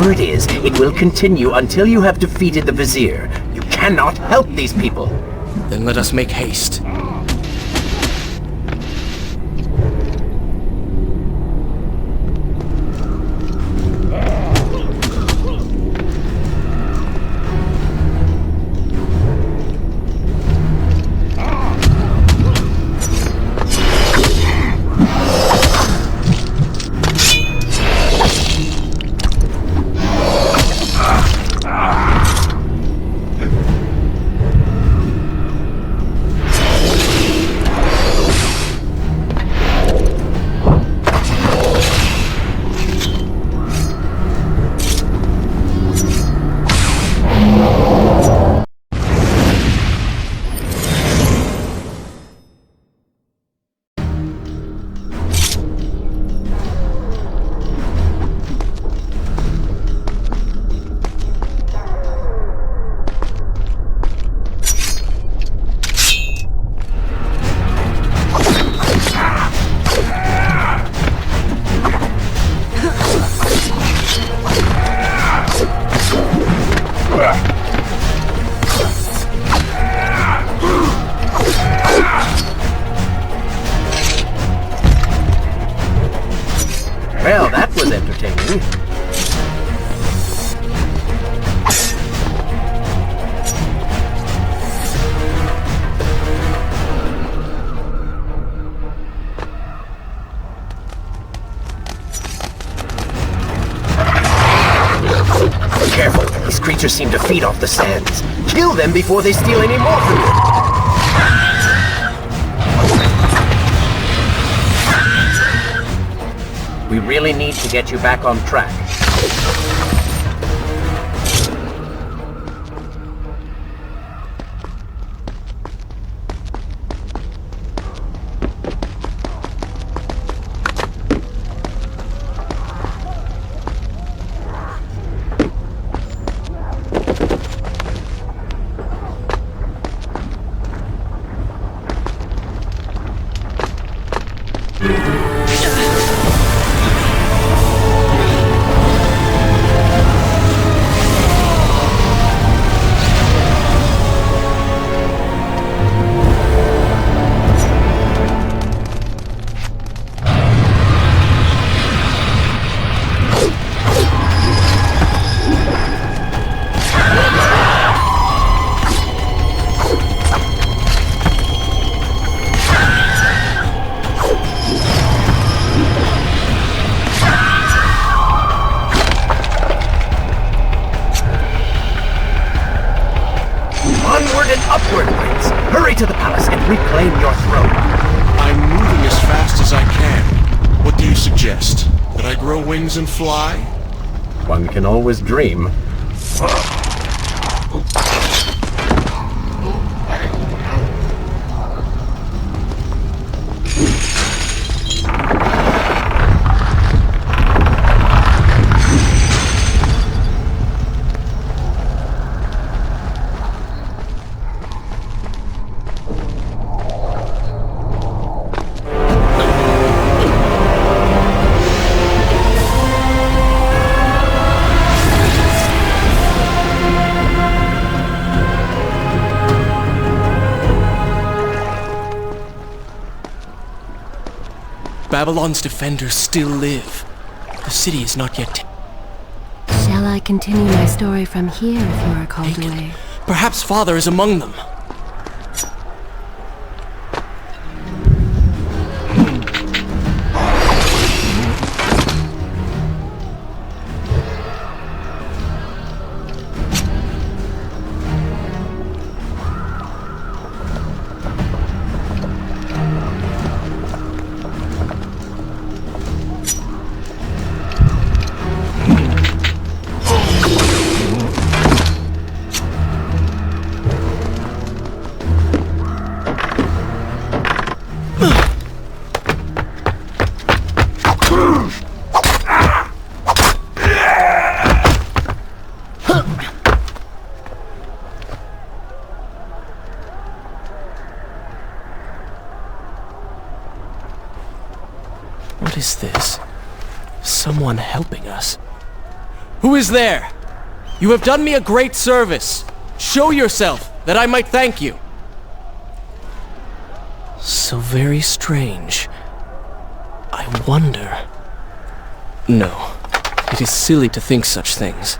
whatever it is, it will continue until you have defeated the Vizier. You cannot help these people. Then let us make haste. Well, that was entertaining. Careful, these creatures seem to feed off the sands. Kill them before they steal any more from you. We really need to get you back on track. Upward, Prince! Hurry to the palace and reclaim your throne! I'm moving as fast as I can. What do you suggest? That I grow wings and fly? One can always dream. Babylon's defenders still live. The city is not yet Shall I continue my story from here if you are called taken. away? Perhaps Father is among them. What is this? Someone helping us. Who is there? You have done me a great service. Show yourself, that I might thank you. So very strange. I wonder... No, it is silly to think such things.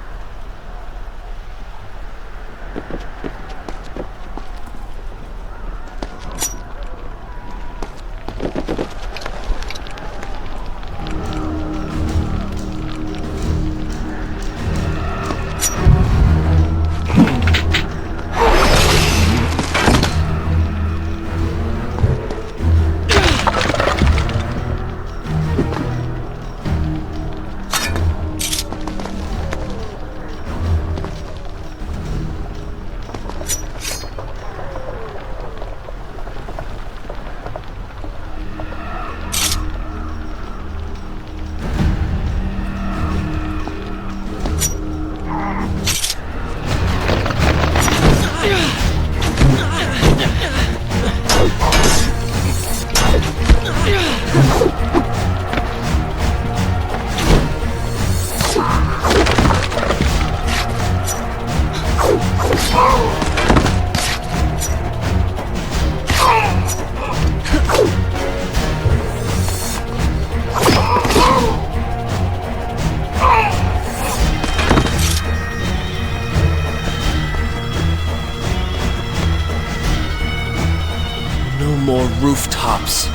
No more rooftops.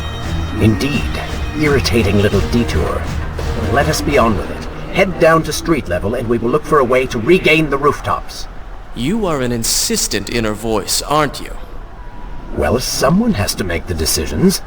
Indeed. Irritating little detour. Let us be on with it. Head down to street level and we will look for a way to regain the rooftops. You are an insistent inner voice, aren't you? Well, someone has to make the decisions.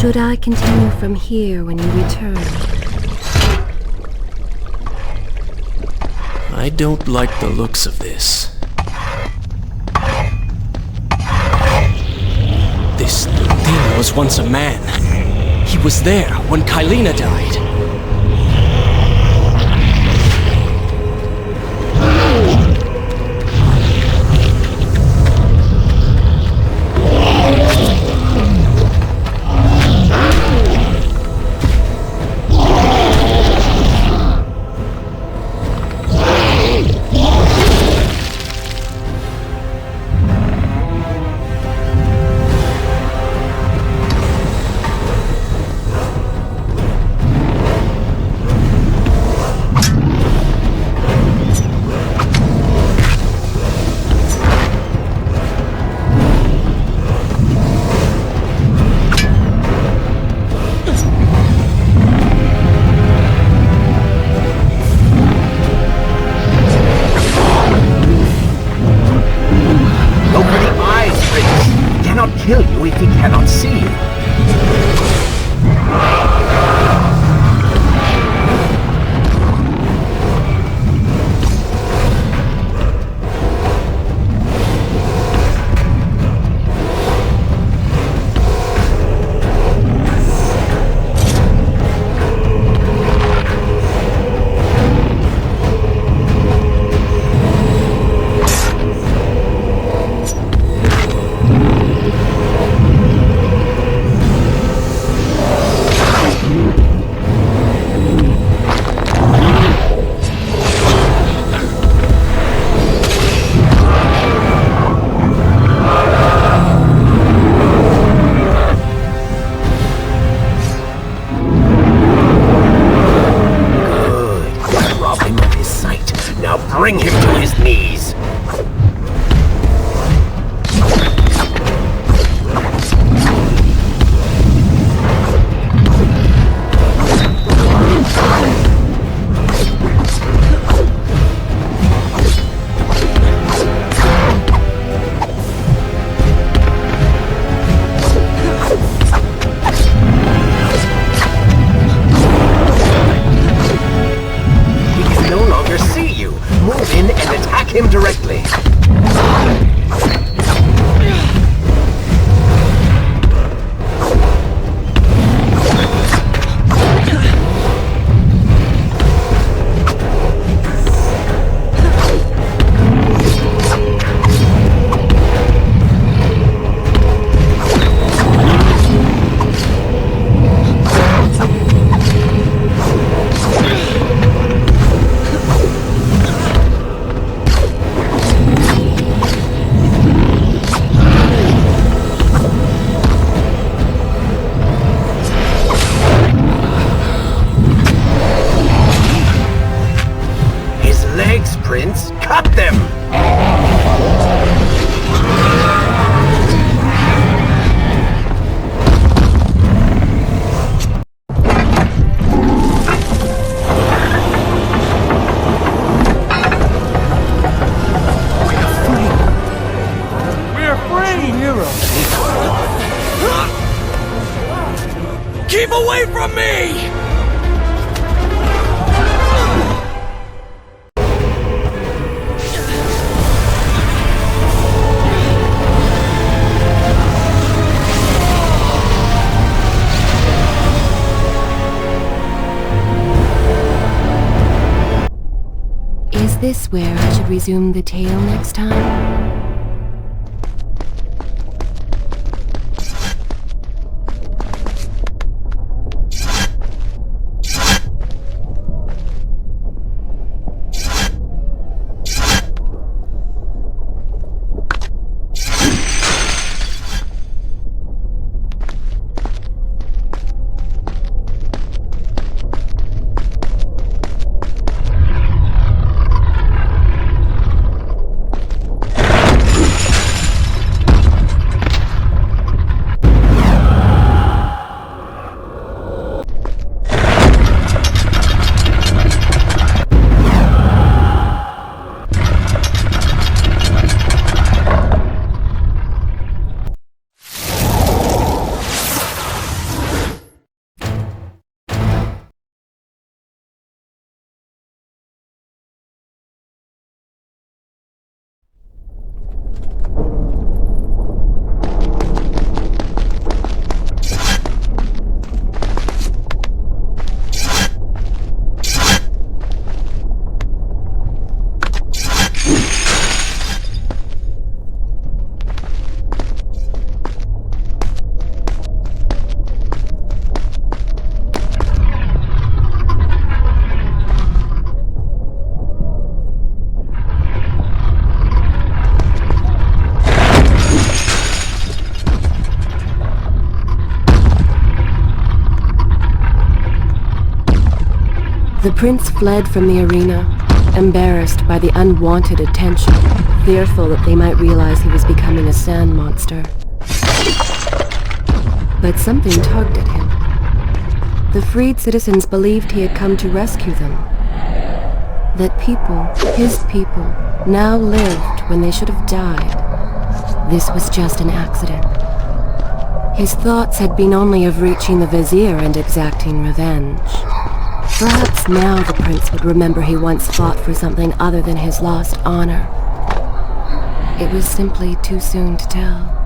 Should I continue from here when you return? I don't like the looks of this. This thing was once a man. He was there when Kylena died. Kill you if he cannot see you. Bring him to his knees. Move in and attack him directly. Prince, cut them! We're free! Heroes! Keep away from me! Is this where I should resume the tale next time? The prince fled from the arena, embarrassed by the unwanted attention, fearful that they might realize he was becoming a sand monster. But something tugged at him. The freed citizens believed he had come to rescue them. That people, his people, now lived when they should have died. This was just an accident. His thoughts had been only of reaching the vizier and exacting revenge. Perhaps now the prince would remember he once fought for something other than his lost honor. It was simply too soon to tell.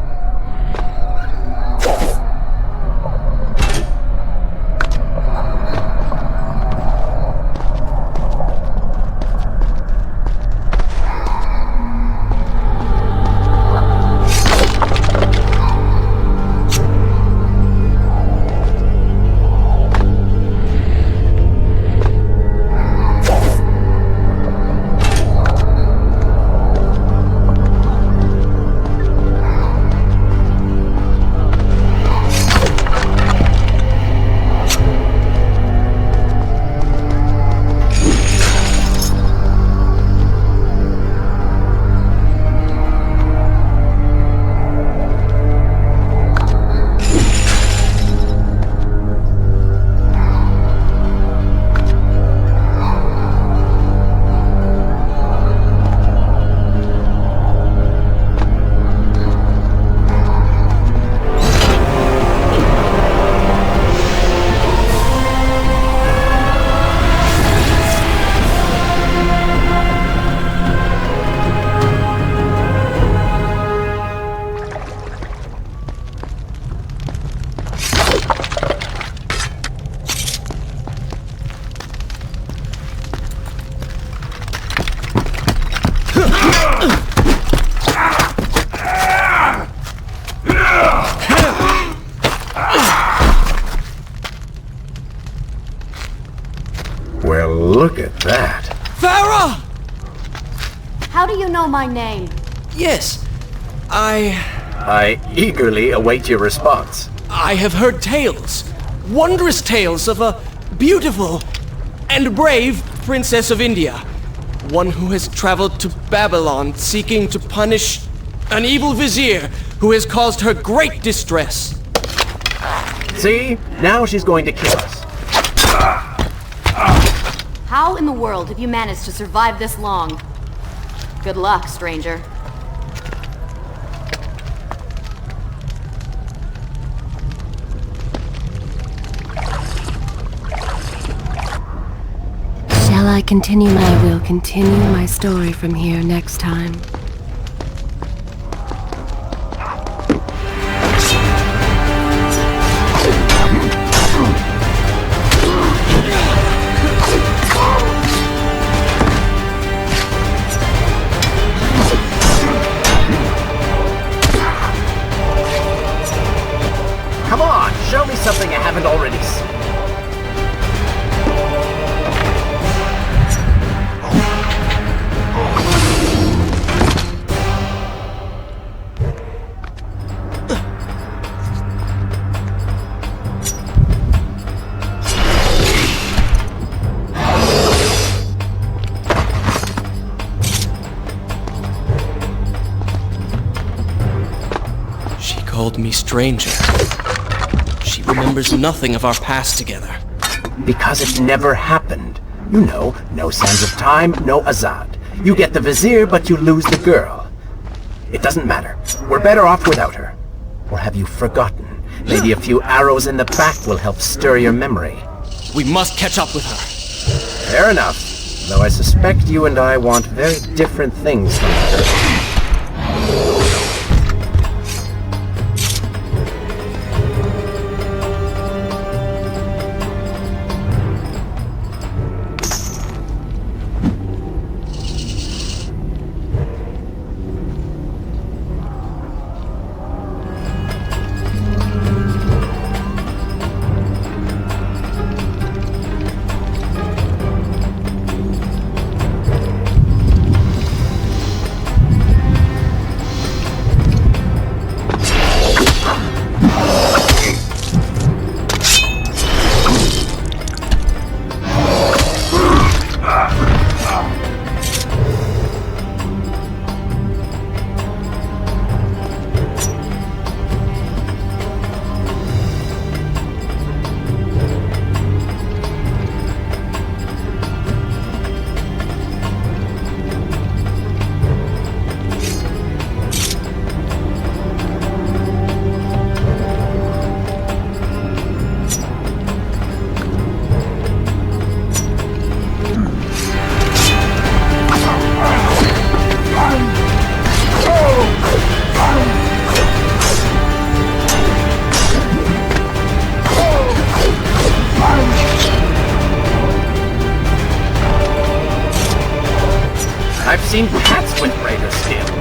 Well, look at that. Farah! How do you know my name? Yes, I eagerly await your response. I have heard tales, wondrous tales of a beautiful and brave princess of India. One who has traveled to Babylon seeking to punish an evil vizier who has caused her great distress. See? Now she's going to kill us. How in the world have you managed to survive this long? Good luck, stranger. Shall I continue? I will continue my story from here next time. Come on, show me something I haven't already seen. she called me stranger. She remembers nothing of our past together. Because it never happened. You know, no sands of time, no Azad. You get the vizier, but you lose the girl. It doesn't matter. We're better off without her. Or have you forgotten? Maybe a few arrows in the back will help stir your memory. We must catch up with her. Fair enough. Though I suspect you and I want very different things from her. seen cats with greater skill.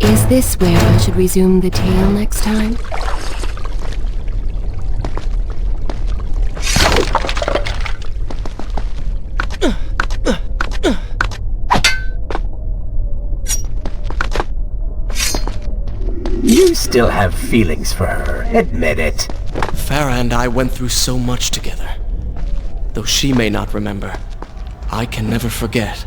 Is this where I should resume the tale next time? You still have feelings for her, admit it. Farah and I went through so much together. Though she may not remember, I can never forget.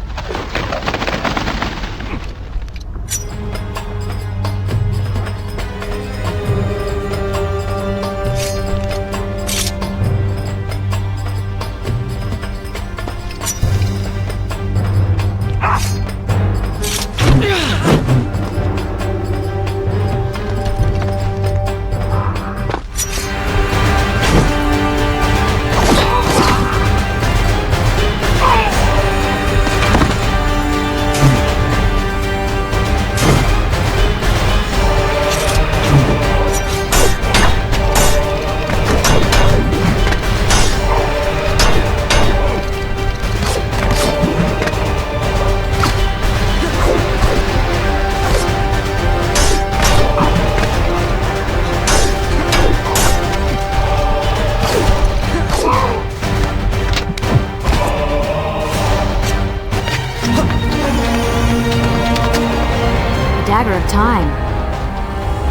Dagger of Time.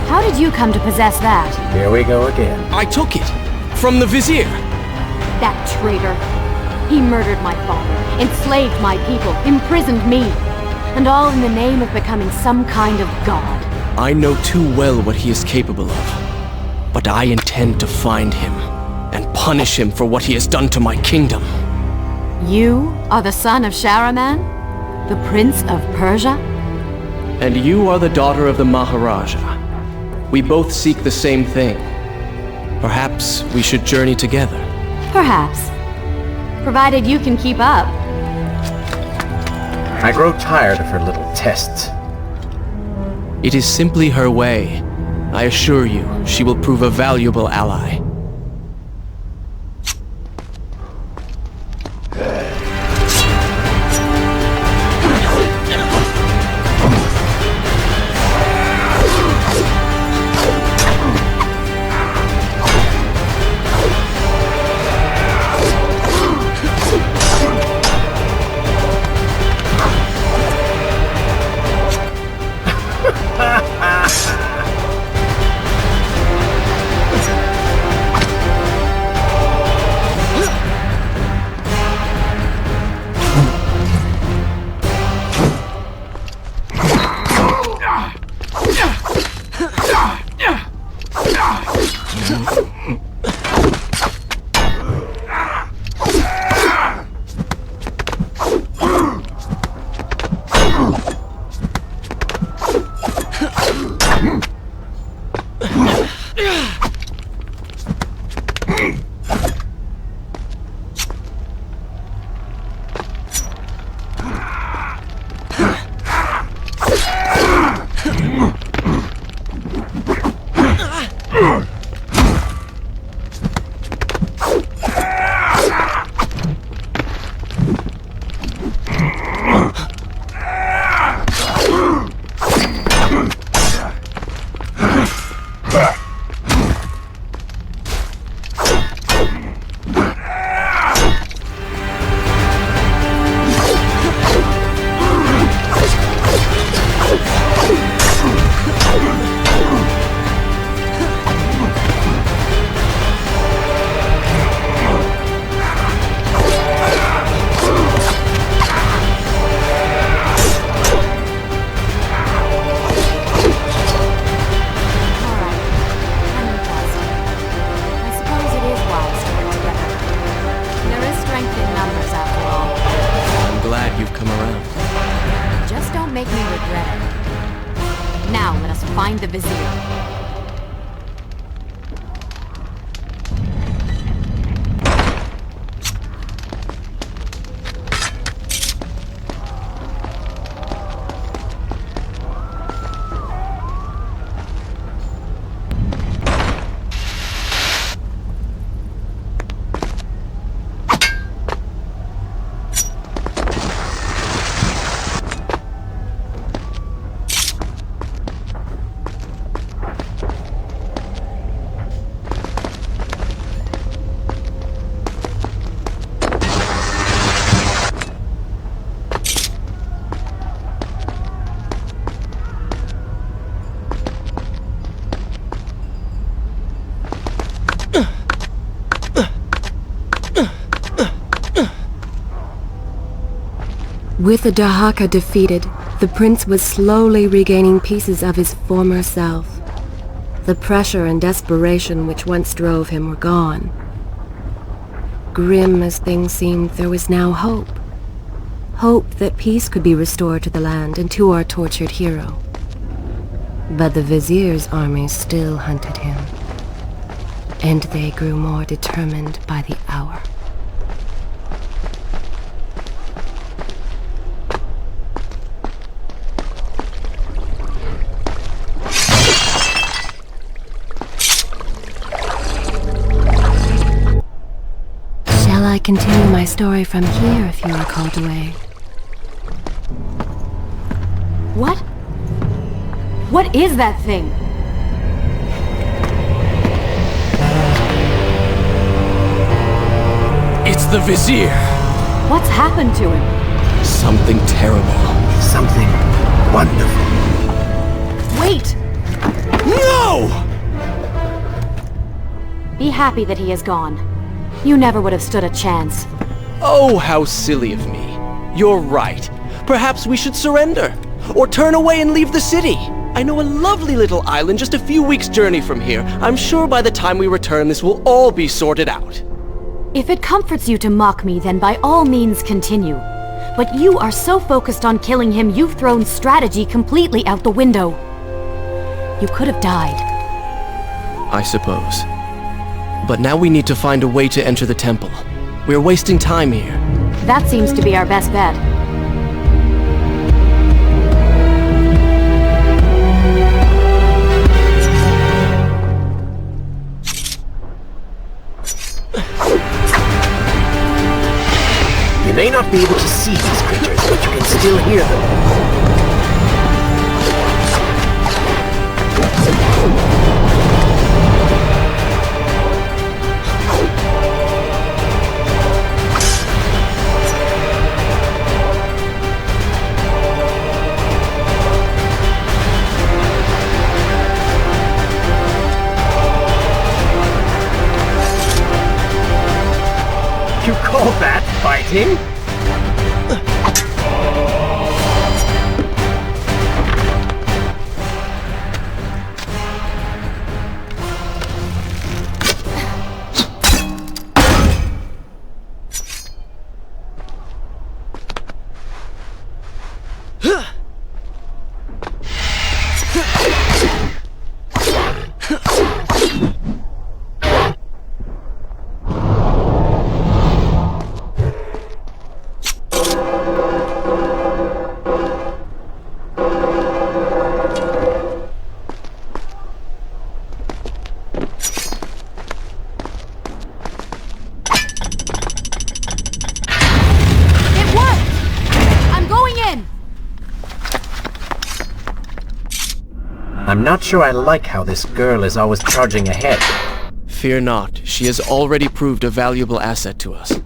How did you come to possess that? Here we go again. I took it from the Vizier. That traitor. He murdered my father, enslaved my people, imprisoned me. And all in the name of becoming some kind of god. I know too well what he is capable of. But I intend to find him and punish him for what he has done to my kingdom. You are the son of Shahraman? The Prince of Persia? And you are the daughter of the Maharaja. We both seek the same thing. Perhaps we should journey together. Perhaps. Provided you can keep up. I grow tired of her little tests. It is simply her way. I assure you, she will prove a valuable ally. make me regret it. Now let us find the Vizier. With the Dahaka defeated, the prince was slowly regaining pieces of his former self. The pressure and desperation which once drove him were gone. Grim as things seemed, there was now hope. Hope that peace could be restored to the land and to our tortured hero. But the Vizier's armies still hunted him, and they grew more determined by the hour. I continue my story from here if you are called away. What? What is that thing? It's the Vizier! What's happened to him? Something terrible. Something wonderful. Wait! No! Be happy that he is gone. You never would have stood a chance. Oh, how silly of me. You're right. Perhaps we should surrender. Or turn away and leave the city. I know a lovely little island just a few weeks' journey from here. I'm sure by the time we return this will all be sorted out. If it comforts you to mock me, then by all means continue. But you are so focused on killing him, you've thrown strategy completely out the window. You could have died. I suppose. But now we need to find a way to enter the temple. We're wasting time here. That seems to be our best bet. You may not be able to see these creatures, but you can still hear them. You call that fighting? I'm not sure I like how this girl is always charging ahead. Fear not, she has already proved a valuable asset to us.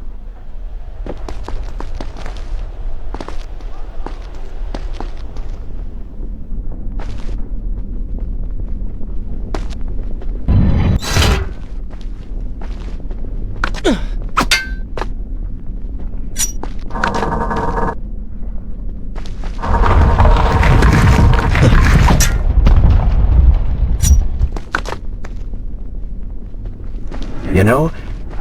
You know,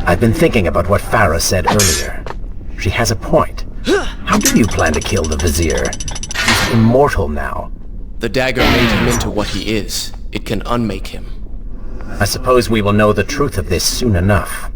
I've been thinking about what Farah said earlier. She has a point. How do you plan to kill the Vizier? He's immortal now. The dagger made him into what he is. It can unmake him. I suppose we will know the truth of this soon enough.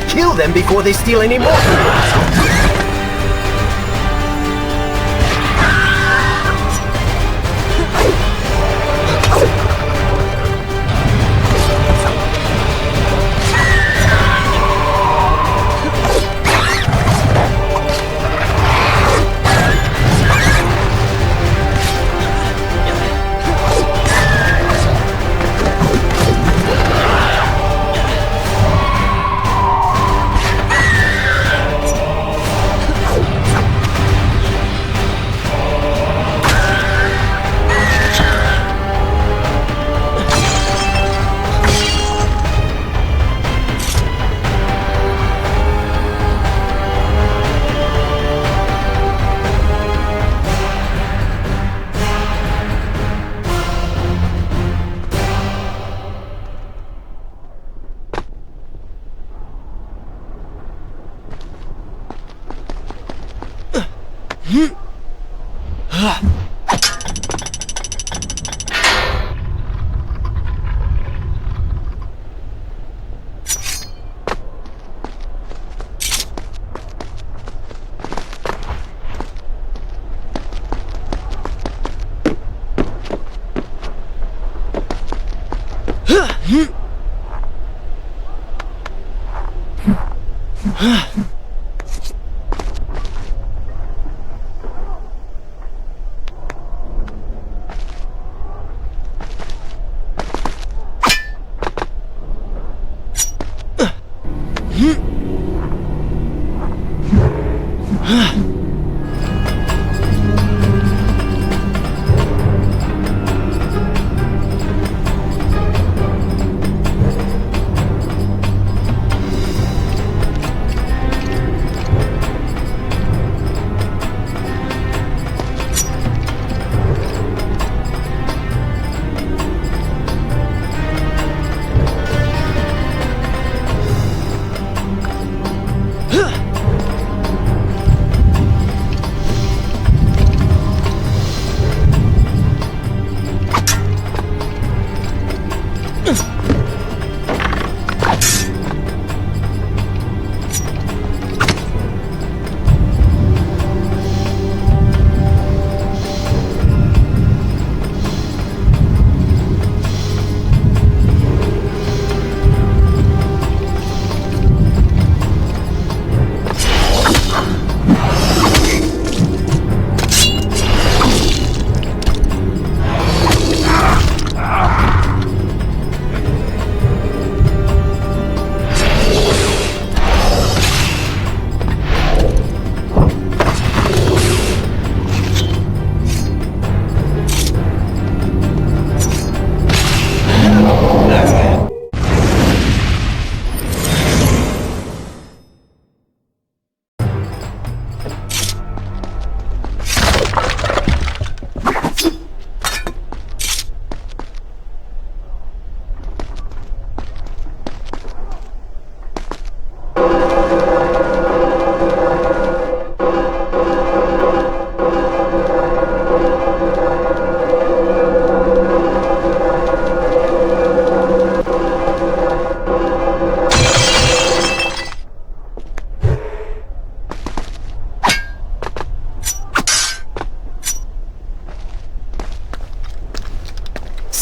Kill them before they steal any more.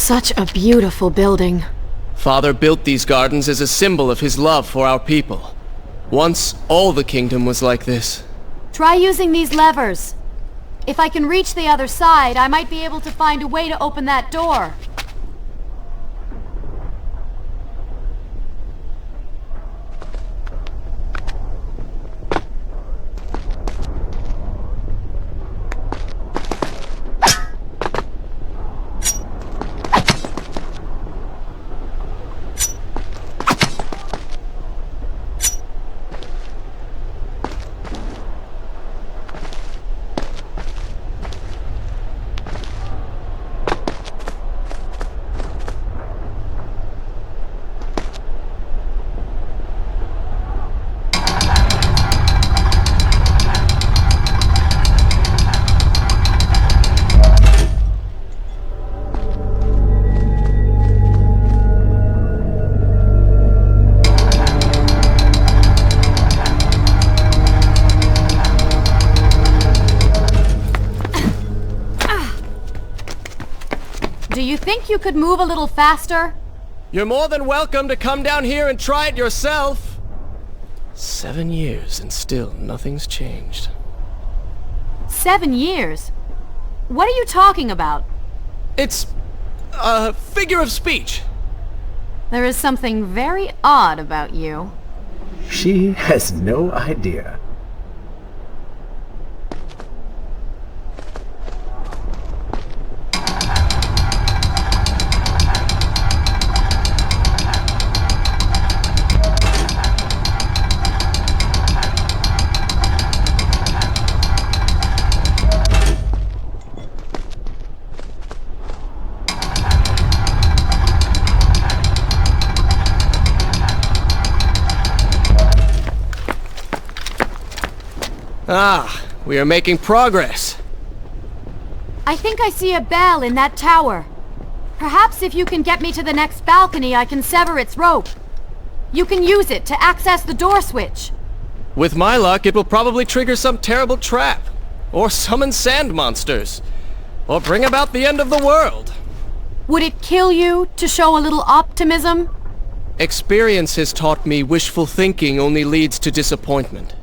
Such a beautiful building. Father built these gardens as a symbol of his love for our people. Once, all the kingdom was like this. Try using these levers. If I can reach the other side, I might be able to find a way to open that door. Do you think you could move a little faster? You're more than welcome to come down here and try it yourself. 7 years and still nothing's changed. 7 years? What are you talking about? It's a figure of speech. There is something very odd about you. She has no idea. Ah, we are making progress. I think I see a bell in that tower. Perhaps if you can get me to the next balcony, I can sever its rope. You can use it to access the door switch. With my luck, it will probably trigger some terrible trap. Or summon sand monsters. Or bring about the end of the world. Would it kill you to show a little optimism? Experience has taught me wishful thinking only leads to disappointment.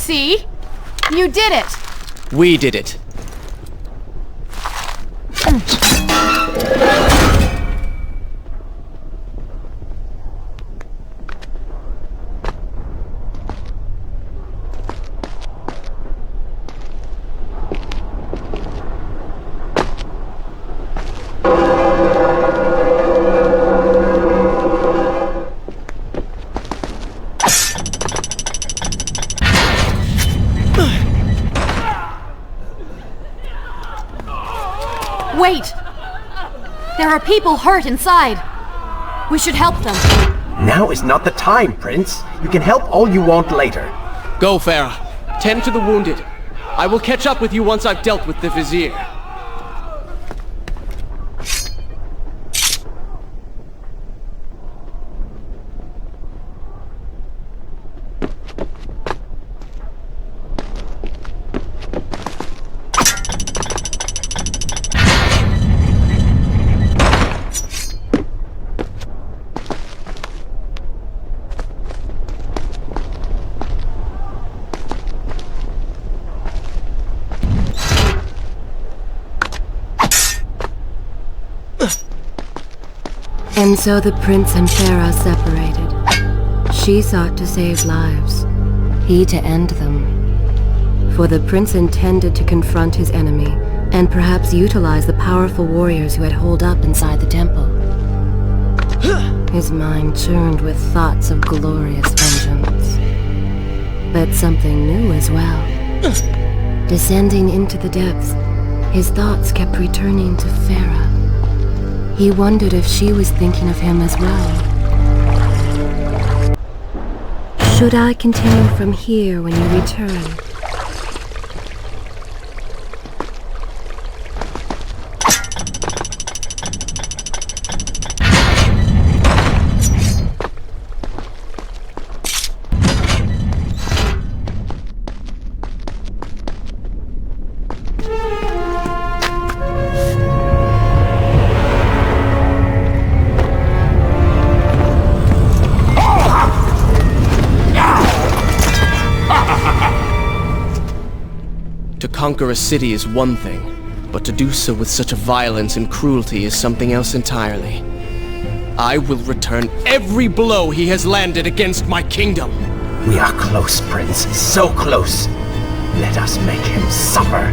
See? You did it! We did it. Wait! There are people hurt inside. We should help them. Now is not the time, Prince. You can help all you want later. Go, Farah. Tend to the wounded. I will catch up with you once I've dealt with the Vizier. And so the prince and Farah separated. She sought to save lives, he to end them. For the prince intended to confront his enemy, and perhaps utilize the powerful warriors who had holed up inside the temple. His mind churned with thoughts of glorious vengeance. But something new as well. Descending into the depths, his thoughts kept returning to Farah. He wondered if she was thinking of him as well. Should I continue from here when you return? To conquer a city is one thing, but to do so with such a violence and cruelty is something else entirely. I will return every blow he has landed against my kingdom. We are close, Prince. So close. Let us make him suffer.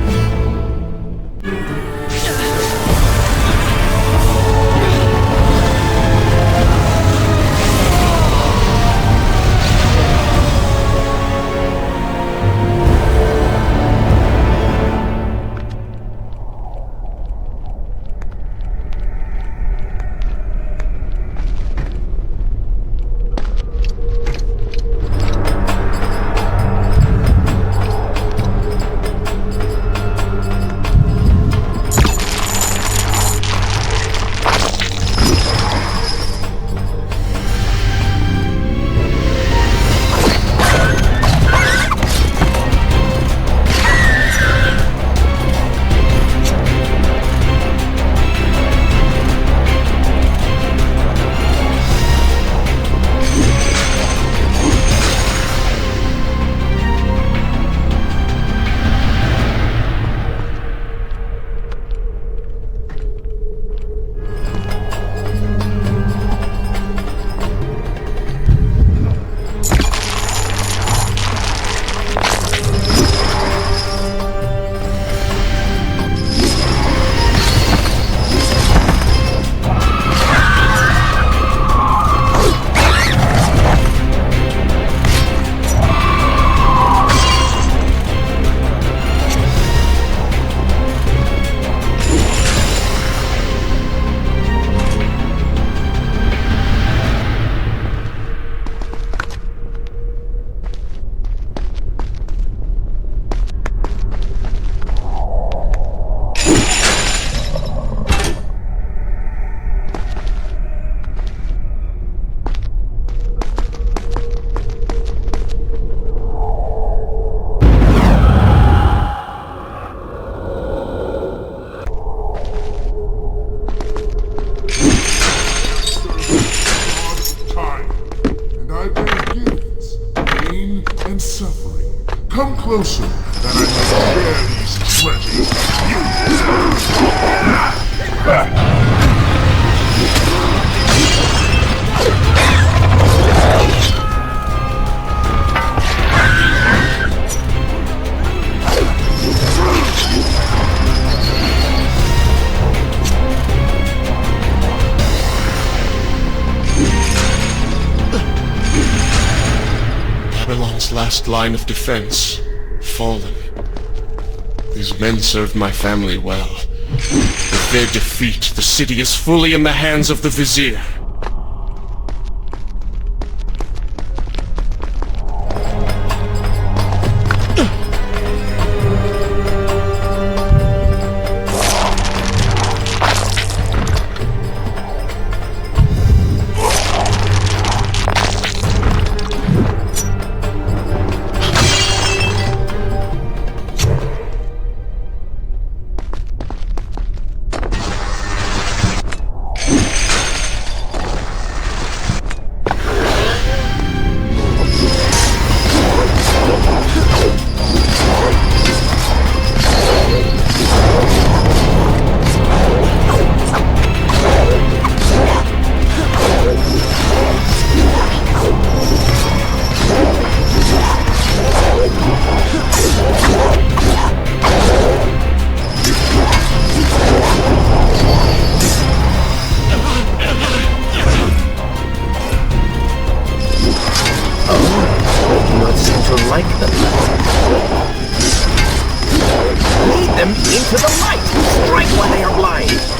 Come closer, that I may share these Babylon's last line of defense, fallen. These men served my family well. The their defeat, the city is fully in the hands of the Vizier. Like them. Lead them into the light! Strike when they are blind!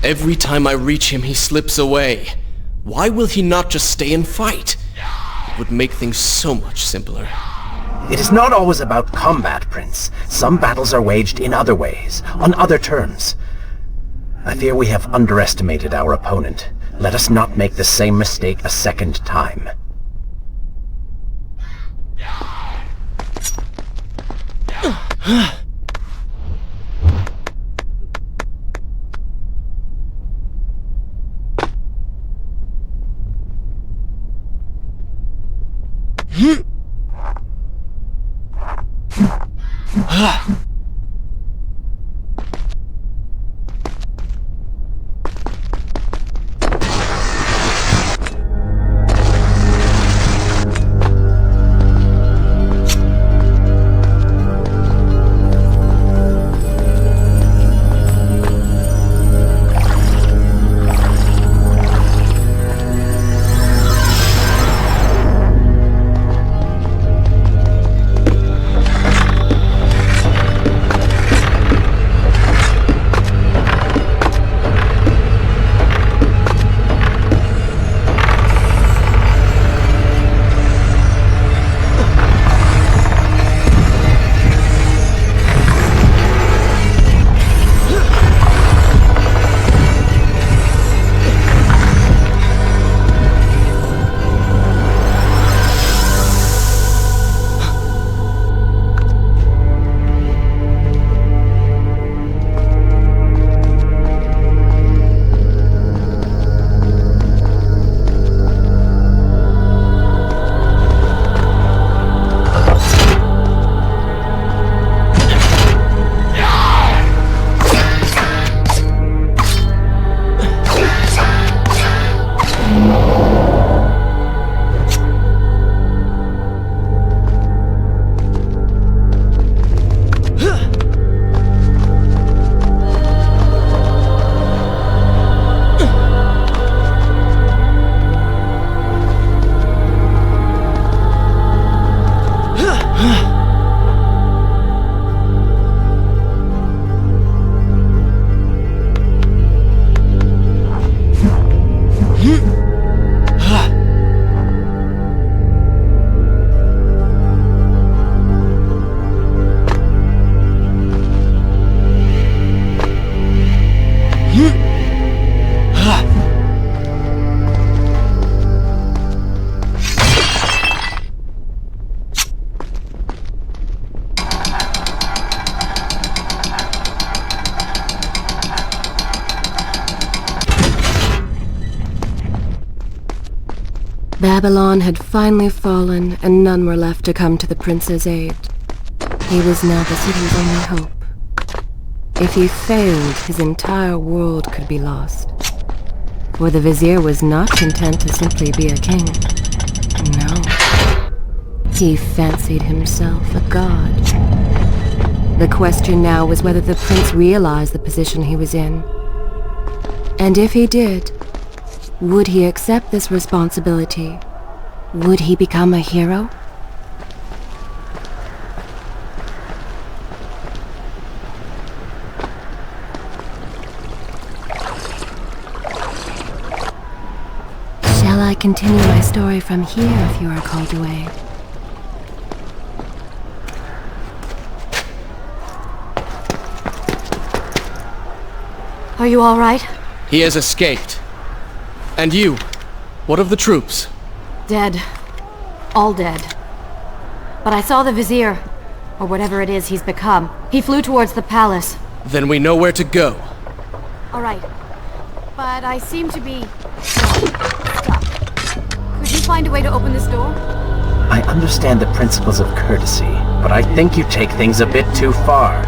Every time I reach him, he slips away. Why will he not just stay and fight? It would make things so much simpler. It is not always about combat, Prince. Some battles are waged in other ways, on other terms. I fear we have underestimated our opponent. Let us not make the same mistake a second time. Babylon had finally fallen, and none were left to come to the prince's aid. He was now the city's only hope. If he failed, his entire world could be lost. For the vizier was not content to simply be a king. No. He fancied himself a god. The question now was whether the prince realized the position he was in. And if he did, would he accept this responsibility? Would he become a hero? Shall I continue my story from here if you are called away? Are you all right? He has escaped. And you? What of the troops? Dead. All dead. But I saw the vizier, or whatever it is he's become. He flew towards the palace. Then we know where to go. All right. But I seem to be... stuck. Could you find a way to open this door? I understand the principles of courtesy, but I think you take things a bit too far.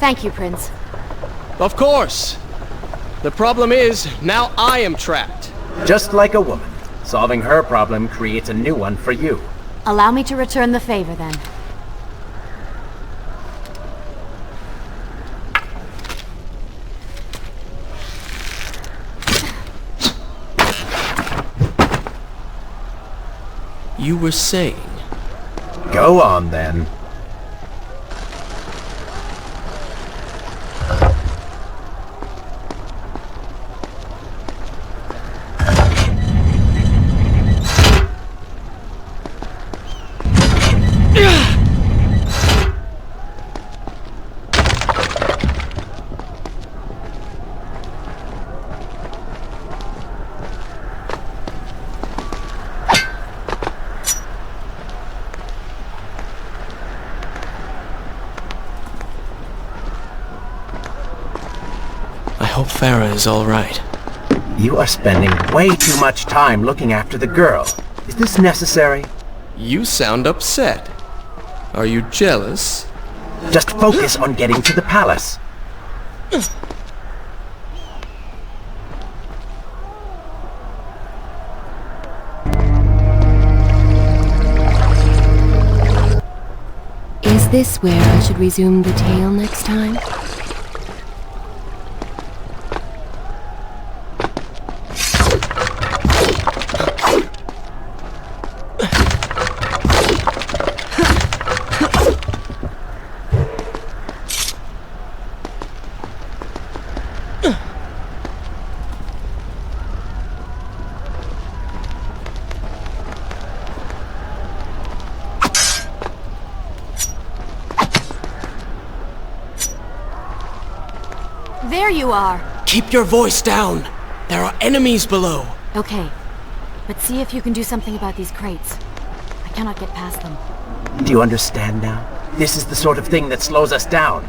Thank you, Prince. Of course. The problem is, now I am trapped. Just like a woman. Solving her problem creates a new one for you. Allow me to return the favor, then. You were saying... Go on, then. I hope Farah is all right. You are spending way too much time looking after the girl. Is this necessary? You sound upset. Are you jealous? Just focus on getting to the palace. Is this where I should resume the tale next time? There you are! Keep your voice down! There are enemies below! Okay, but see if you can do something about these crates. I cannot get past them. Do you understand now? This is the sort of thing that slows us down.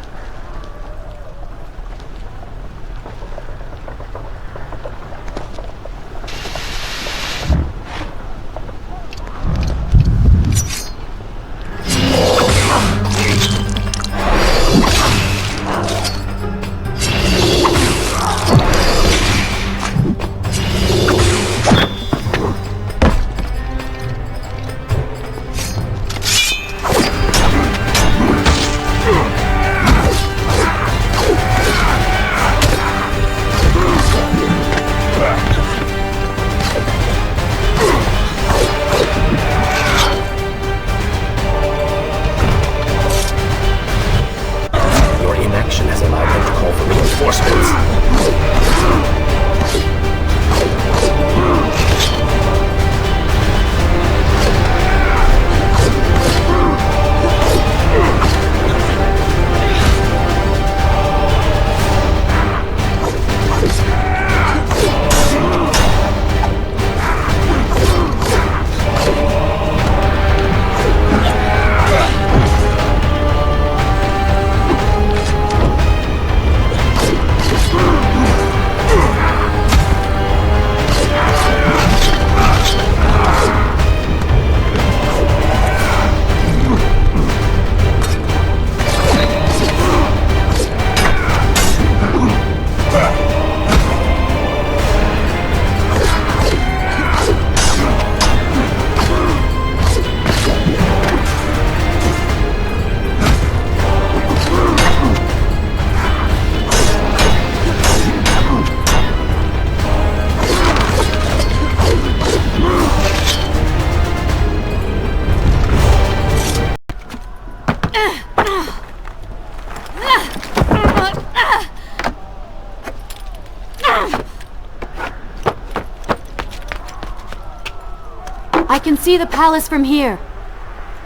I can see the palace from here.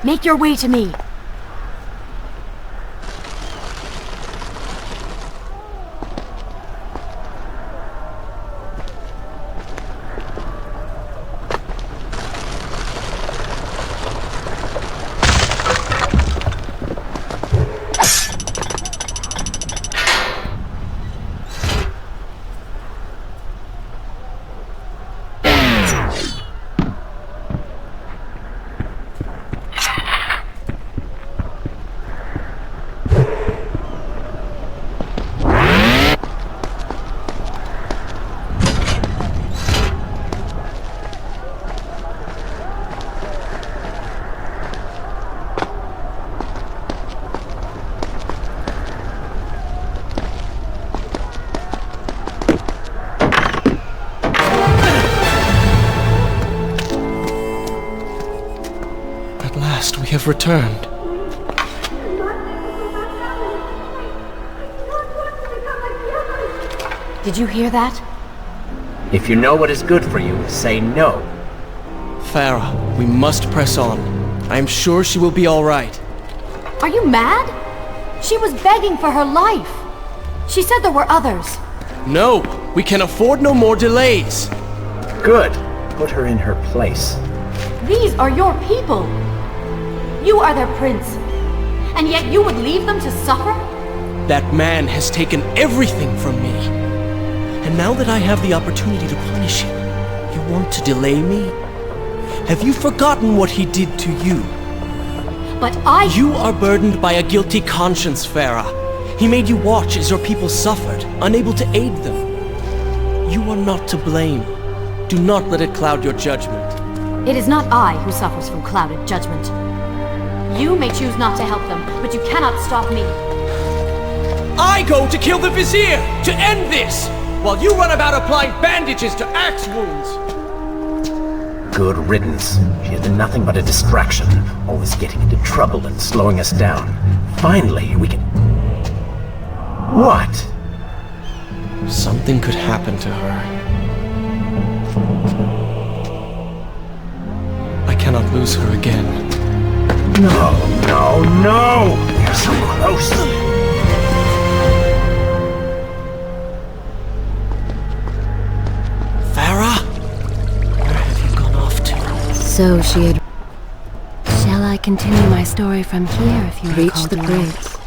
Make your way to me. We have returned. Did you hear that? If you know what is good for you, say no. Farah, we must press on. I am sure she will be all right. Are you mad? She was begging for her life. She said there were others. No, we can afford no more delays. Good. Put her in her place. These are your people. You are their prince. And yet you would leave them to suffer? That man has taken everything from me. And now that I have the opportunity to punish him, you want to delay me? Have you forgotten what he did to you? But I... You are burdened by a guilty conscience, Farah. He made you watch as your people suffered, unable to aid them. You are not to blame. Do not let it cloud your judgment. It is not I who suffers from clouded judgment. You may choose not to help them, but you cannot stop me. I go to kill the Vizier, to end this, while you run about applying bandages to axe wounds. Good riddance. She has been nothing but a distraction, always getting into trouble and slowing us down. Finally, we can... What? Something could happen to her. I cannot lose her again. No, no, no! We're so close! Farah? Where have you gone off to? So she had... Shall I continue my story from here if you reached the prince?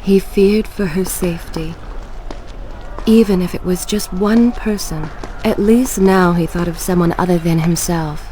He feared for her safety. Even if it was just one person, at least now he thought of someone other than himself.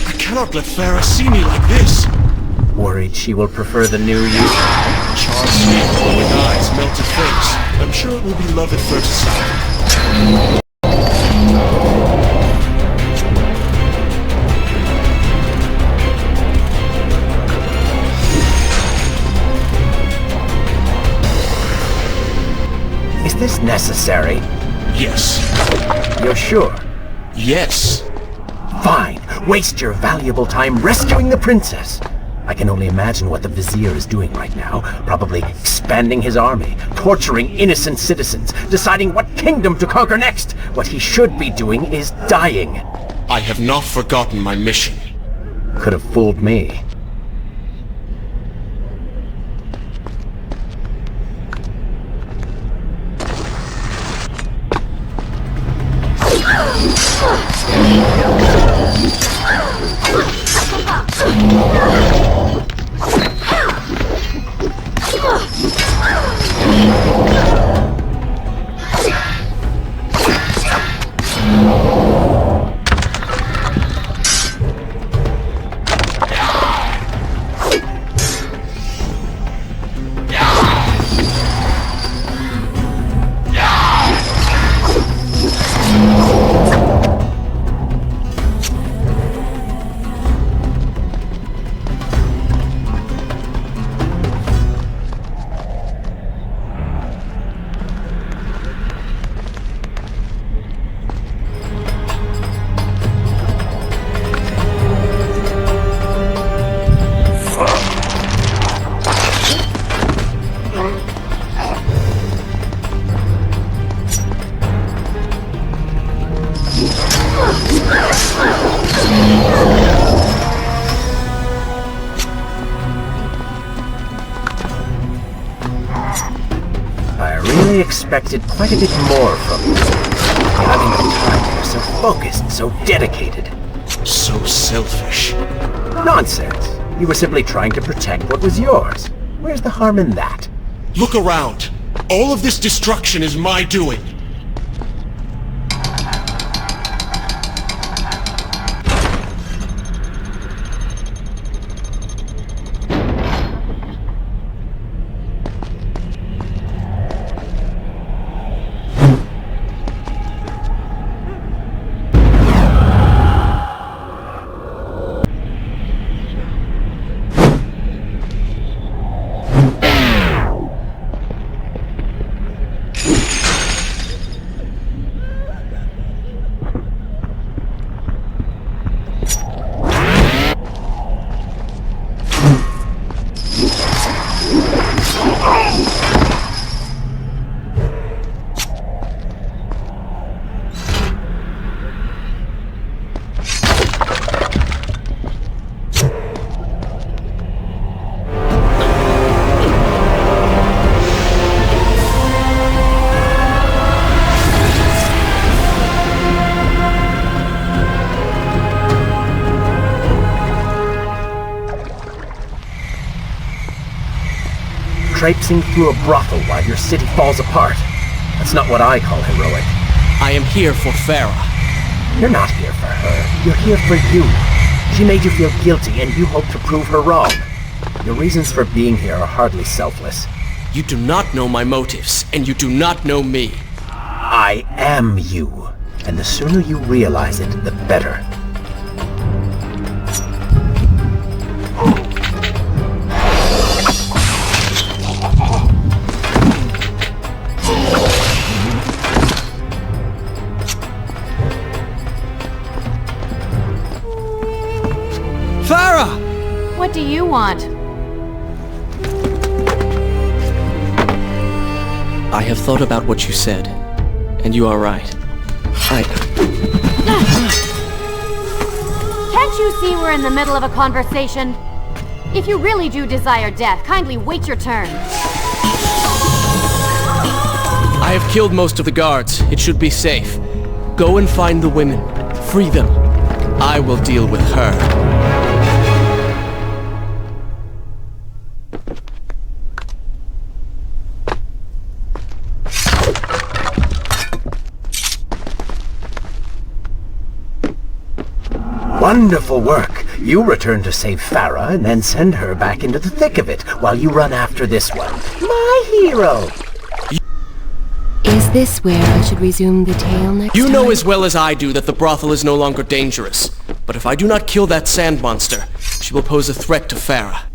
I cannot let Farah see me like this. Worried she will prefer the new you? Charred skin, glowing eyes, melted face. I'm sure it will be love at first sight. Is this necessary? Yes. You're sure? Yes. Fine. Waste your valuable time rescuing the princess. I can only imagine what the Vizier is doing right now. Probably expanding his army, torturing innocent citizens, deciding what kingdom to conquer next. What he should be doing is dying. I have not forgotten my mission. Could have fooled me. I expected quite a bit more from you. Having the time, you're so focused, so dedicated. So selfish. Nonsense. You were simply trying to protect what was yours. Where's the harm in that? Look around. All of this destruction is my doing. traipsing through a brothel while your city falls apart. That's not what I call heroic. I am here for Farah. You're not here for her. You're here for you. She made you feel guilty, and you hope to prove her wrong. Your reasons for being here are hardly selfless. You do not know my motives, and you do not know me. I am you. And the sooner you realize it, the better. Farah! What do you want? I have thought about what you said, and you are right. Can't you see we're in the middle of a conversation? If you really do desire death, kindly wait your turn. I have killed most of the guards. It should be safe. Go and find the women. Free them. I will deal with her. Wonderful work. You return to save Farah and then send her back into the thick of it while you run after this one. My hero! Is this where I should resume the tale next time? You know as well as I do that the brothel is no longer dangerous. But if I do not kill that sand monster, she will pose a threat to Farah.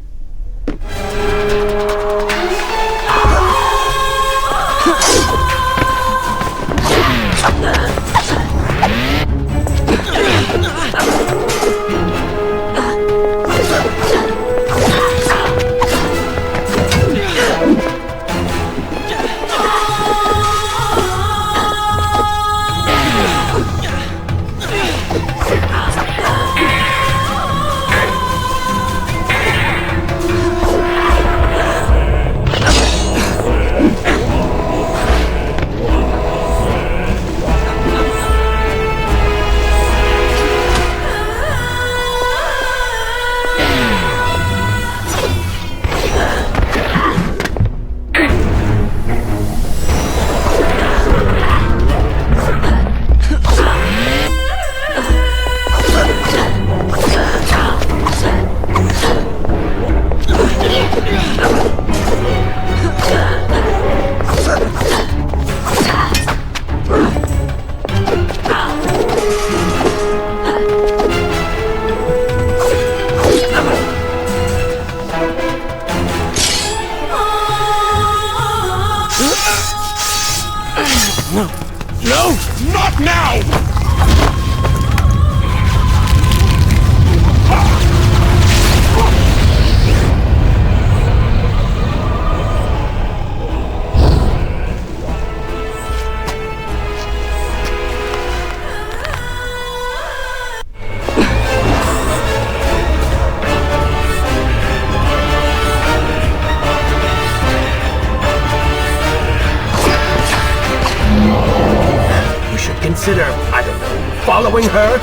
No! Not now! Consider, I don't know, following her?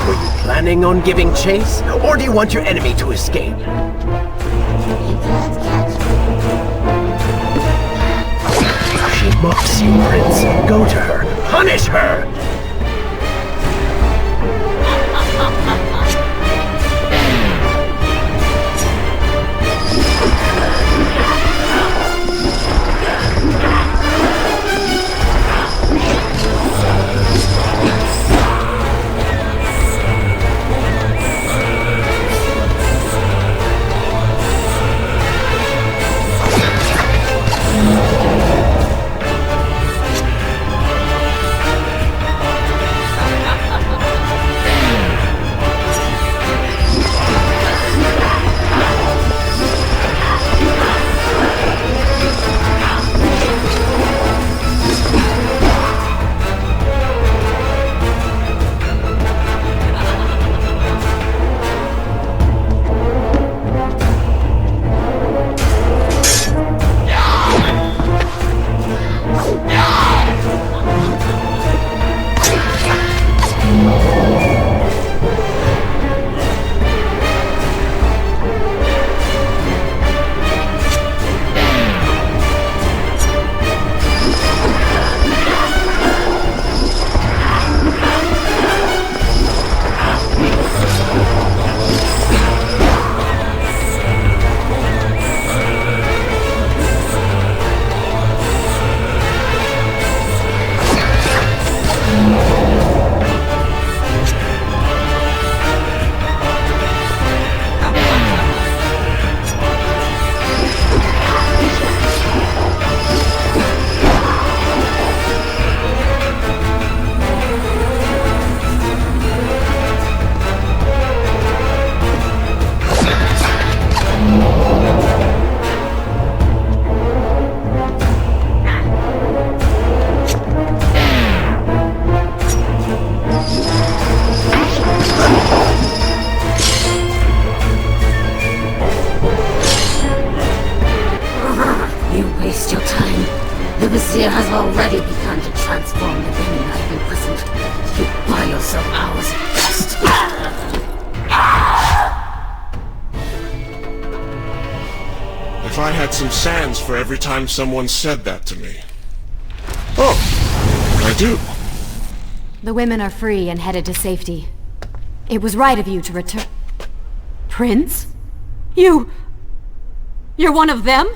Were you planning on giving chase, or do you want your enemy to escape? She mocks you, Prince. Go to her. Punish her! Vizier has already begun to transform the women I've imprisoned. You buy yourself hours at best. If I had some sands for every time someone said that to me. Oh, I do. The women are free and headed to safety. It was right of you to return... Prince? You're one of them?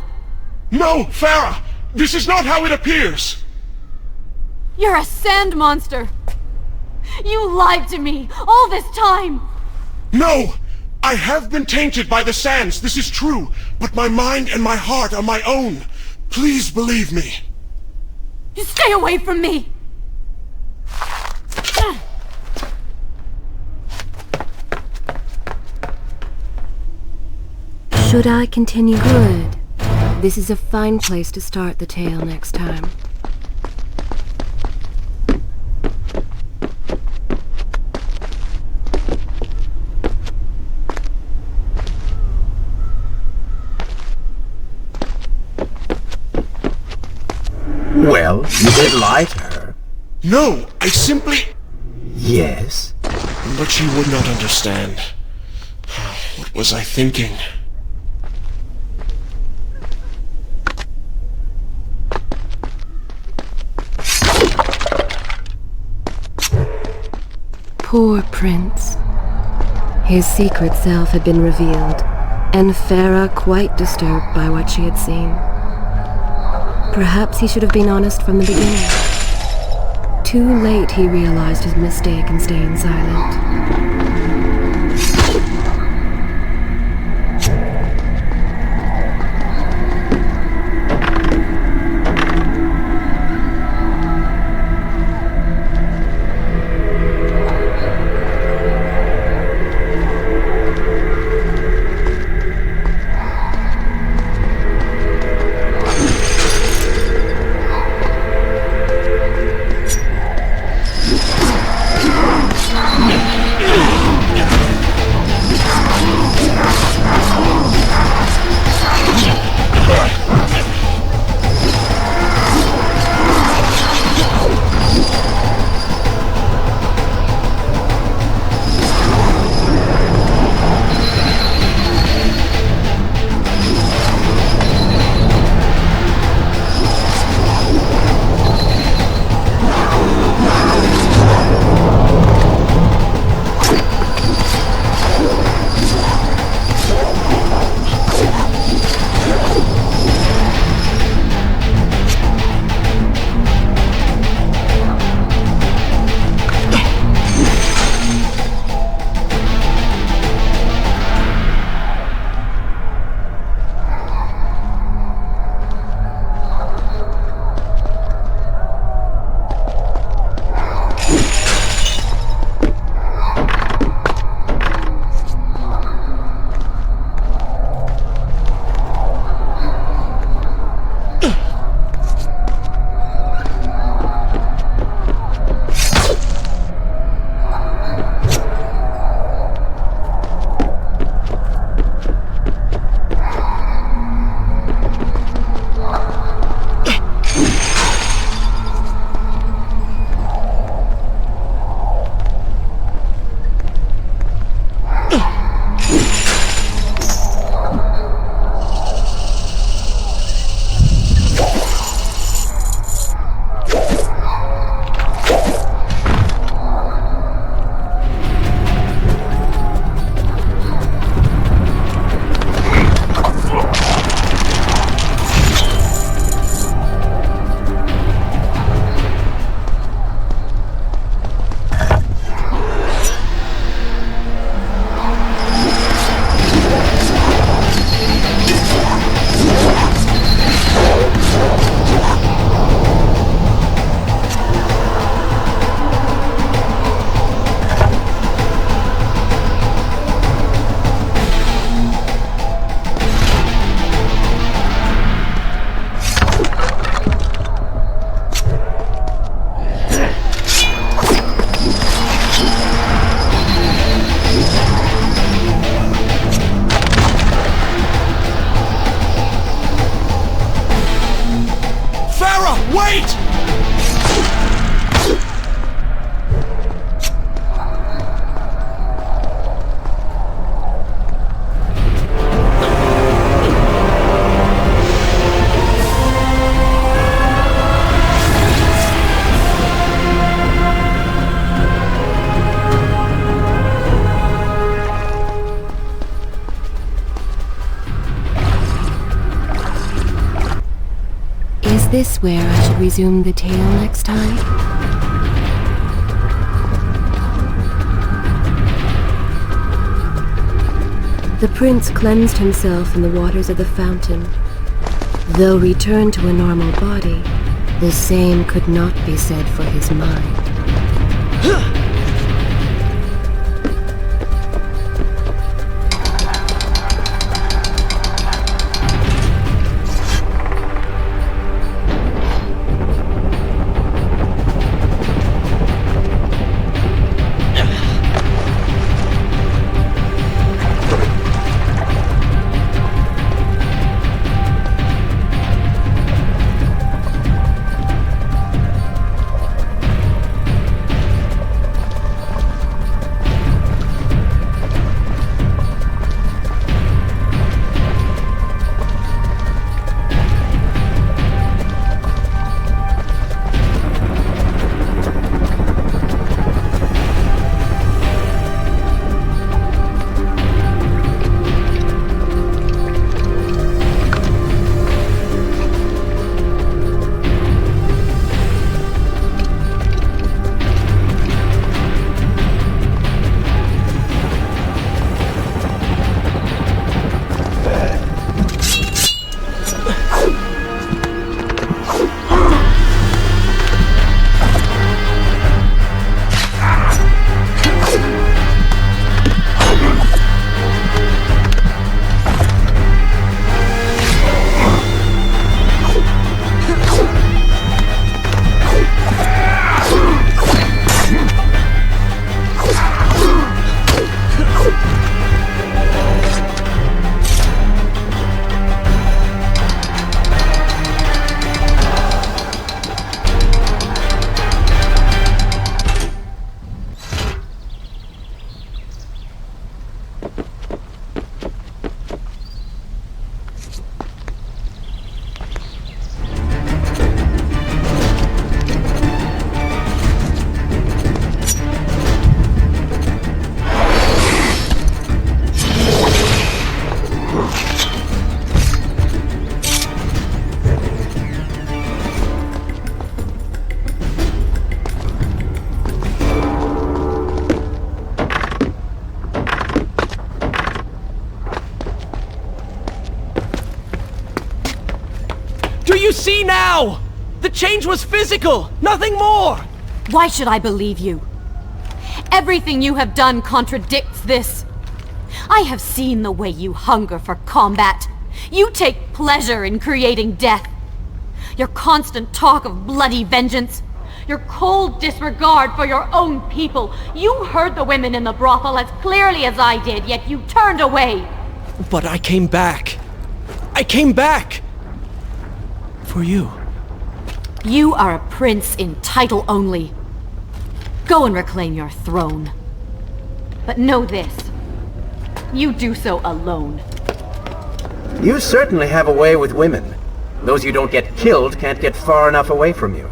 No, Farah! This is not how it appears! You're a sand monster! You lied to me all this time! No! I have been tainted by the sands, this is true, but my mind and my heart are my own. Please believe me. You stay away from me! Should I continue? Good. This is a fine place to start the tale next time. Well, you didn't lie to her. No, I simply... Yes? But she would not understand. What was I thinking? Poor Prince. His secret self had been revealed, and Farah quite disturbed by what she had seen. Perhaps he should have been honest from the beginning. Too late he realized his mistake in staying silent. Wait! Is this where I should resume the tale next time? The prince cleansed himself in the waters of the fountain. Though returned to a normal body, the same could not be said for his mind. Do you see now? The change was physical, nothing more! Why should I believe you? Everything you have done contradicts this. I have seen the way you hunger for combat. You take pleasure in creating death. Your constant talk of bloody vengeance. Your cold disregard for your own people. You heard the women in the brothel as clearly as I did, yet you turned away. But I came back. I came back! For you. You are a prince in title only. Go and reclaim your throne. But know this. You do so alone. You certainly have a way with women. Those you don't get killed can't get far enough away from you.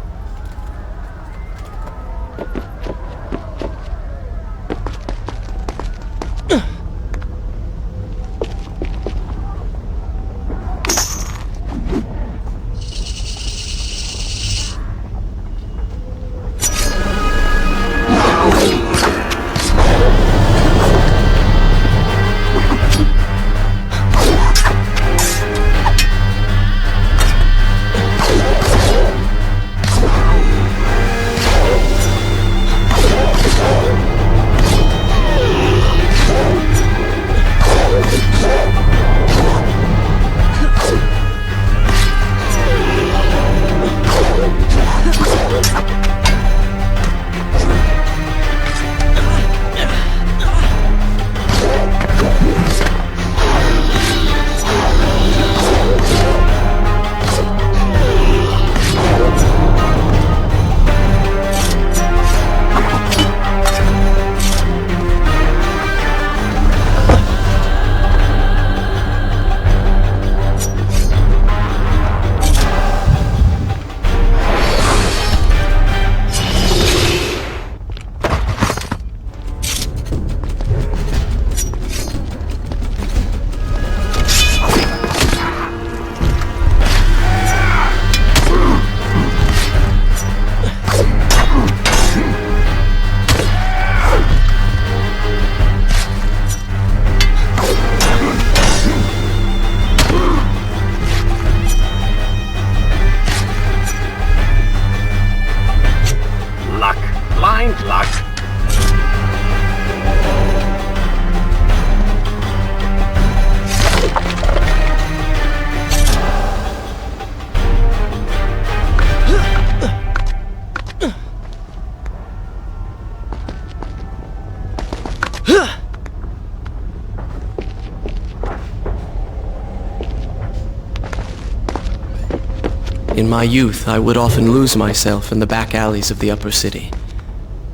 In my youth, I would often lose myself in the back alleys of the upper city.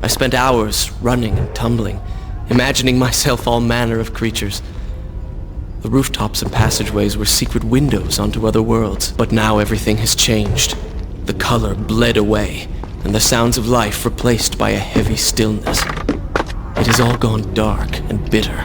I spent hours running and tumbling, imagining myself all manner of creatures. The rooftops and passageways were secret windows onto other worlds. But now everything has changed. The color bled away, and the sounds of life replaced by a heavy stillness. It has all gone dark and bitter.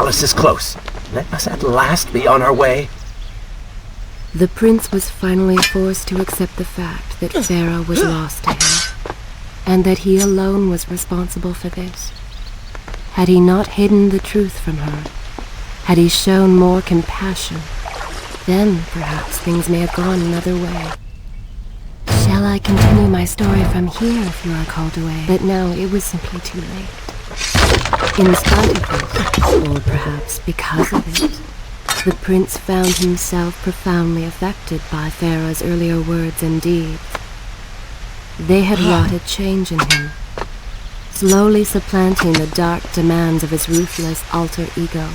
palace is close. Let us at last be on our way. The prince was finally forced to accept the fact that Farah was lost to him, and that he alone was responsible for this. Had he not hidden the truth from her, had he shown more compassion, then perhaps things may have gone another way. Shall I continue my story from here if you are called away? But no, it was simply too late. In spite of it, or perhaps because of it, the prince found himself profoundly affected by Farah's earlier words and deeds. They had wrought a change in him, slowly supplanting the dark demands of his ruthless alter ego.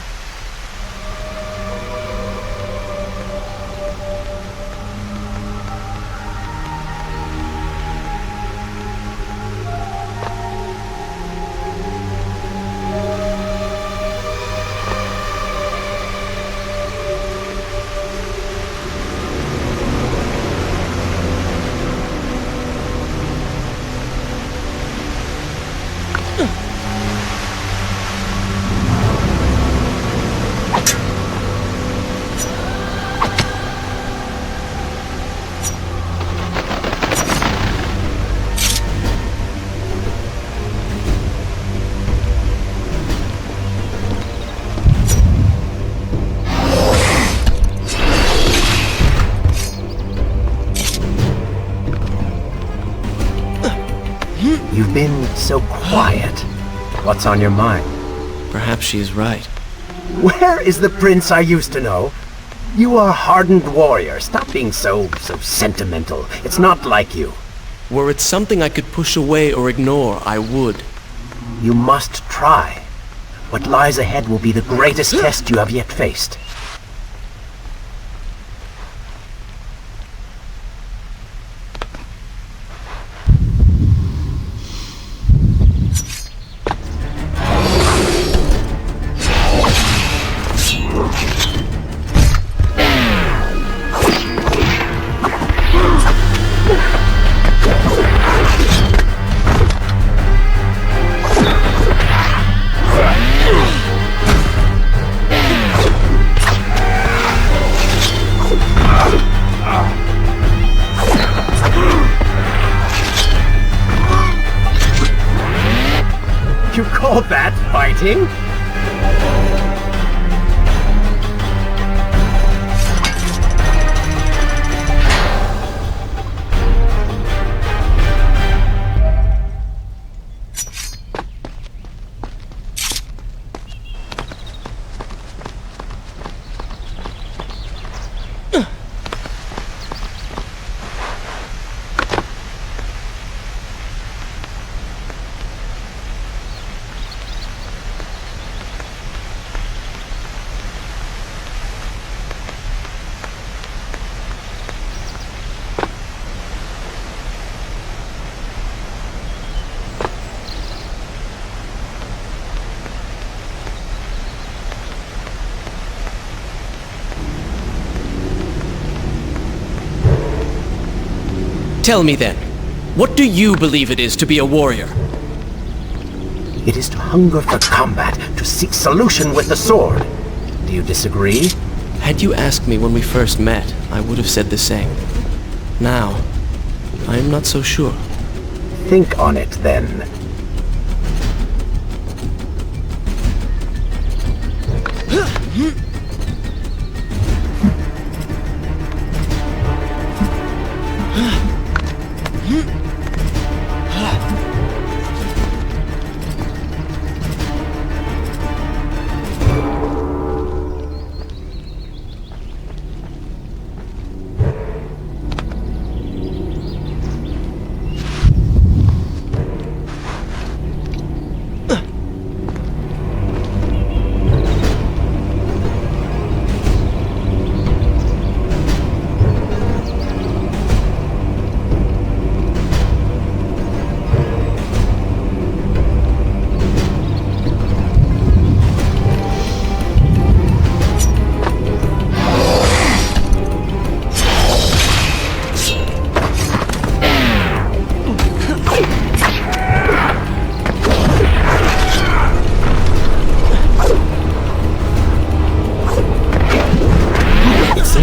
so quiet. What's on your mind? Perhaps she's right. Where is the prince I used to know? You are a hardened warrior. Stop being so sentimental. It's not like you. Were it something I could push away or ignore, I would. You must try. What lies ahead will be the greatest test you have yet faced. You call that fighting? Tell me then, what do you believe it is to be a warrior? It is to hunger for combat, to seek solution with the sword. Do you disagree? Had you asked me when we first met, I would have said the same. Now, I am not so sure. Think on it, then.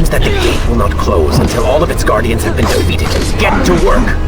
That the gate will not close until all of its guardians have been defeated. Get to work!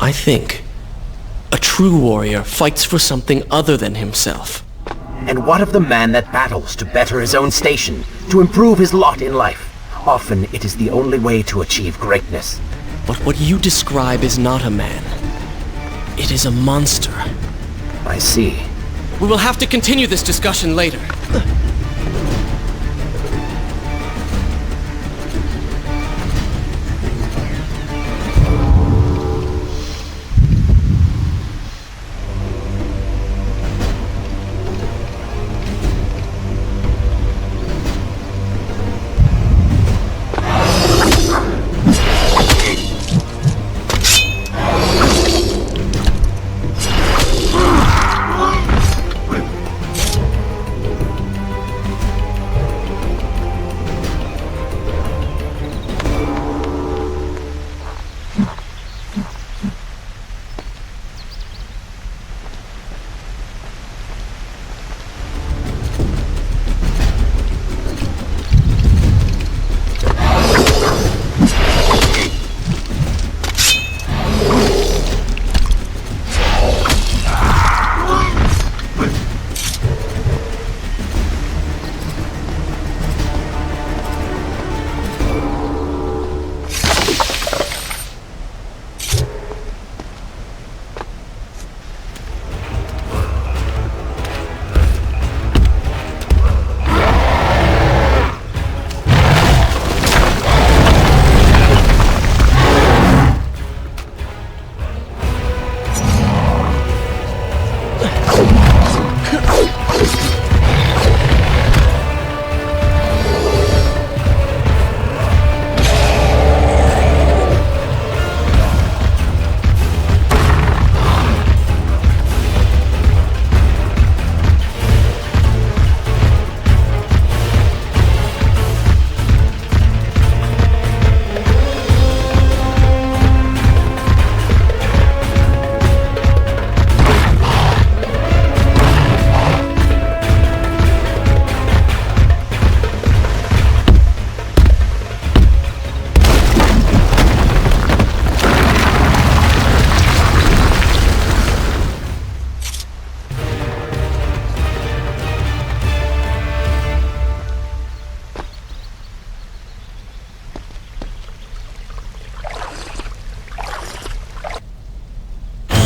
I think a true warrior fights for something other than himself. And what of the man that battles to better his own station, to improve his lot in life? Often it is the only way to achieve greatness. But what you describe is not a man. It is a monster. I see. We will have to continue this discussion later.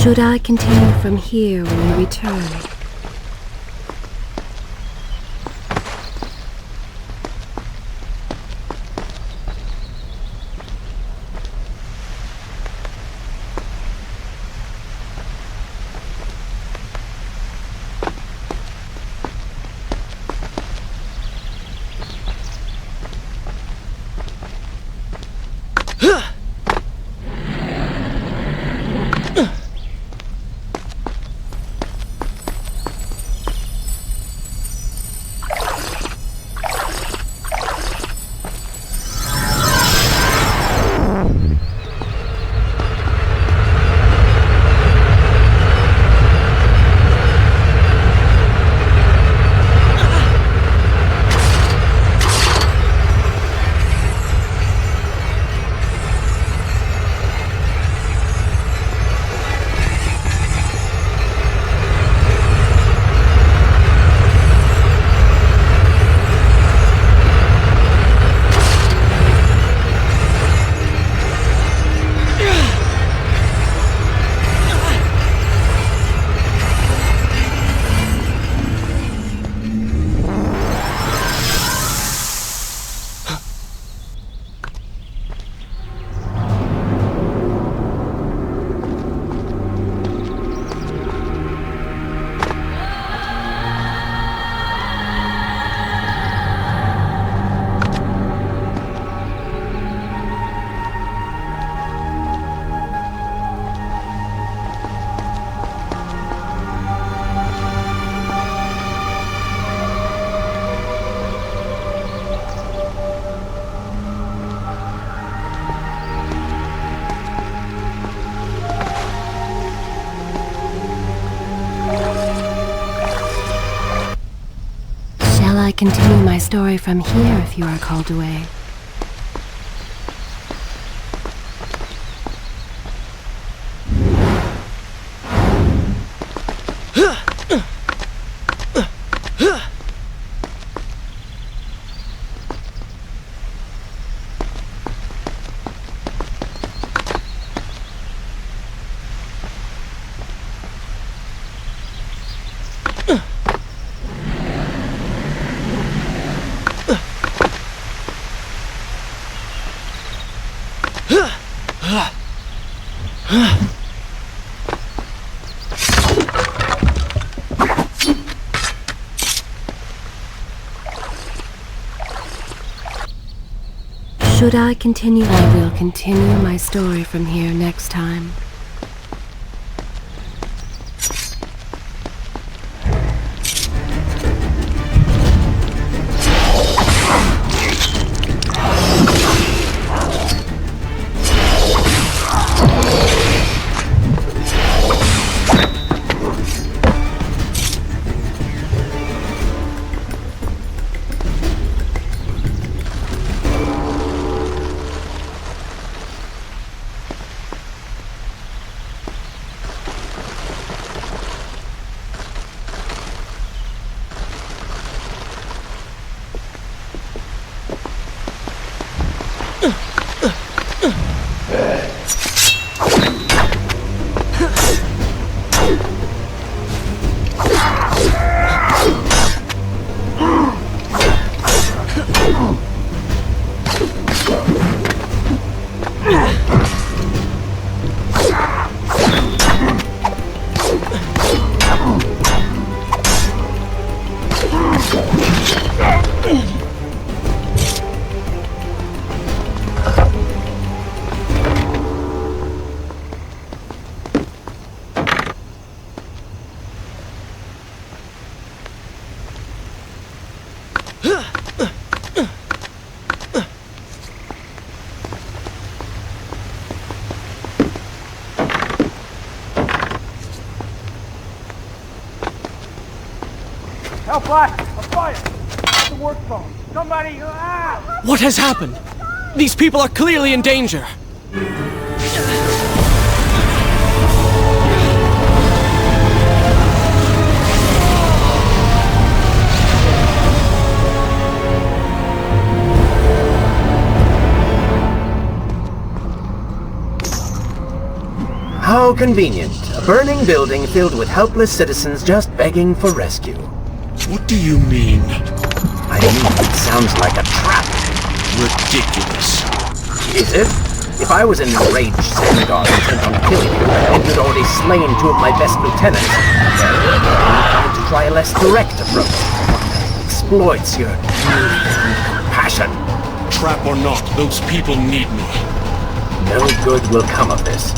Should I continue from here when we return? I continue my story from here if you are called away. Should I continue? I will continue my story from here next time. What has happened? These people are clearly in danger. How convenient. A burning building filled with helpless citizens just begging for rescue. What do you mean? I mean, it sounds like a trap. Ridiculous. Is it? If I was an enraged Senegal intent on killing you, and you'd already slain two of my best lieutenants, then I'm trying to try a less direct approach. Exploits your compassion. Trap or not, those people need me. No good will come of this.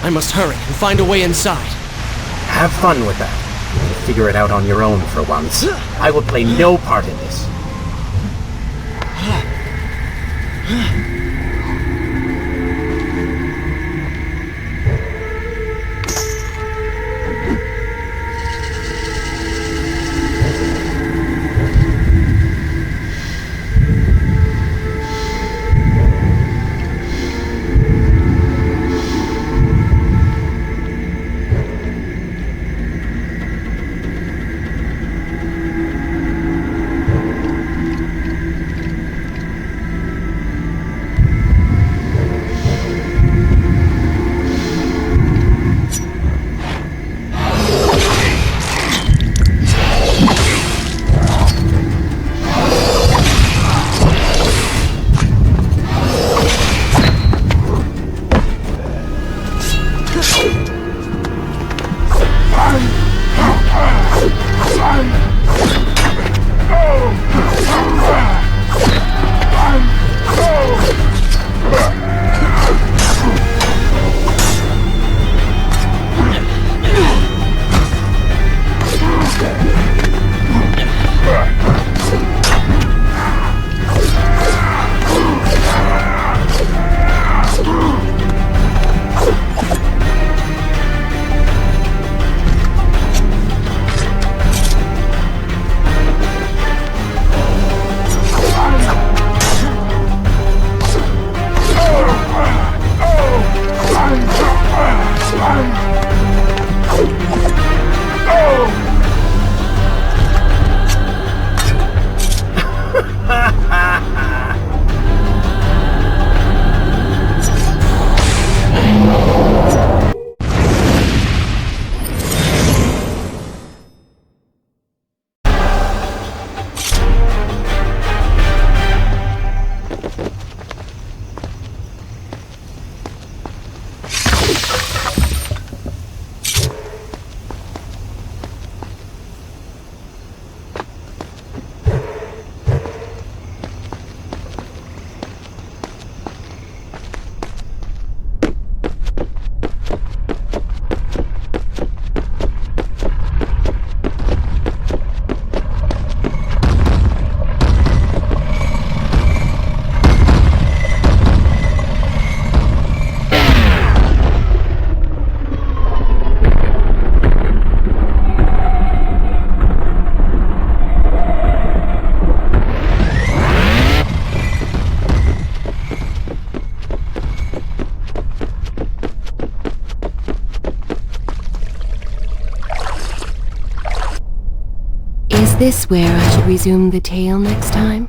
I must hurry and find a way inside. Have fun with that. Figure it out on your own for once. I will play no part in this. Is this where I should resume the tale next time?